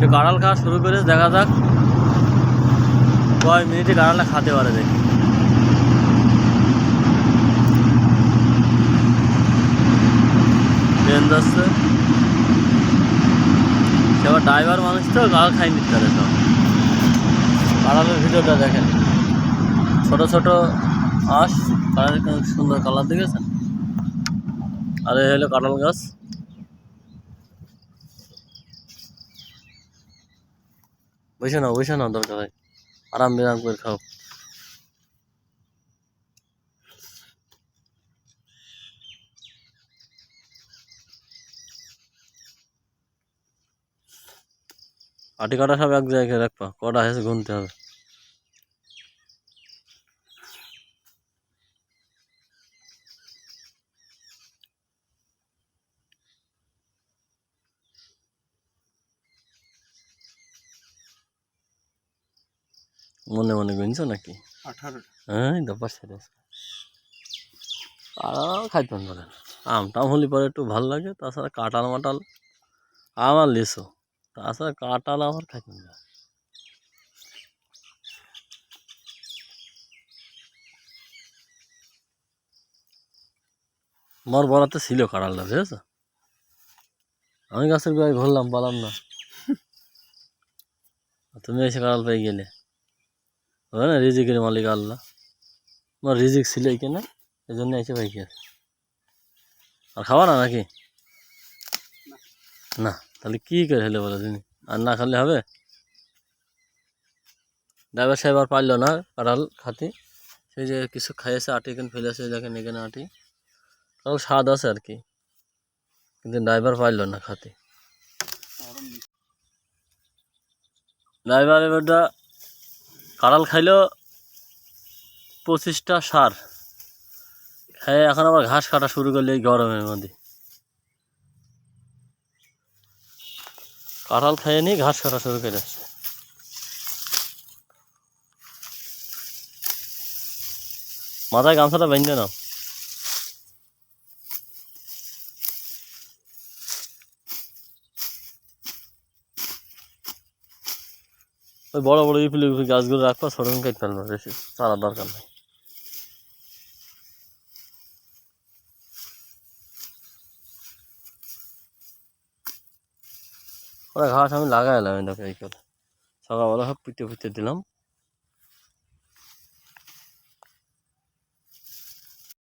সে কাঁঠাল খাওয়া শুরু করে দেখা যাক কয় মিনিটে কাঁঠালটা খেতে পারে দেখি। ট্রেন যাচ্ছে, সে আবার ড্রাইভার মানুষ তো কাঁঠাল খাই নিতে পারে সব। কাঁঠালের ভিডিওটা দেখেন, ছোট ছোট আঁশ, কাঁঠালের সুন্দর কালার দেখেছেন। আর এই হলো কাঁঠাল গাছ। বসে নাও দরকার হয়, আরাম বিরাম করে খাও। আটি কাটা সব এক জায়গায় রাখবা, কটা হয়েছে গুনতে হবে। মনে মনে গুনছো নাকি? 18। হ্যাঁ দপ্পার সেরে আর খাইতে পারেন। আমটাম হলে পরে একটু ভালো লাগে, তাছাড়া কাঁঠাল মাটাল আমার লিচু, তাছাড়া কাঁঠাল আমার খাইতে না। আমার বরাতে ছিল কাঁঠালটা, বুঝেছো? আমি গাছের গোড়ায় ঘুরলাম, পালাম না, তুমি এসে কাঁঠাল পেয়ে গেলে। হবে না, রিজিকের মালিক আল্লাহ, আমার রিজিক ছিল এইখানে, এই জন্য এসে পাই গেছে। আর খাওয়া না নাকি? না, তাহলে কি করে হলে বলো তুমি? আর না খালে হবে? ড্রাইভার সাহেব আর পারলো না কাঁঠাল খাতে, সেই যে কিছু খাইয়েছে, আটি এখানে ফেলেছে, দেখেন এখানে আটি, কারণ স্বাদ আছে আর কি, কিন্তু ড্রাইভার পারলো না খাতে। ড্রাইভার এবারটা কাঁঠাল খাইলো 25টা সার খাইয়ে, এখন আবার ঘাস কাটা শুরু করলে এই গরমের মধ্যে। কাঁঠাল খাইয়ে নিয়ে ঘাস কাটা শুরু করে আসছে। মাথায় গামছাটা বেঁধে নাও। ওই বড় বড় ইপিলি গাছগুলো রাখবা, ছোট কেটে ফেলবা, বেশি চারা দরকার নেই। ওরা ঘাস আমি লাগাই এলাম, এই দেখো এই করে সকালবেলা সব পুঁতে দিলাম।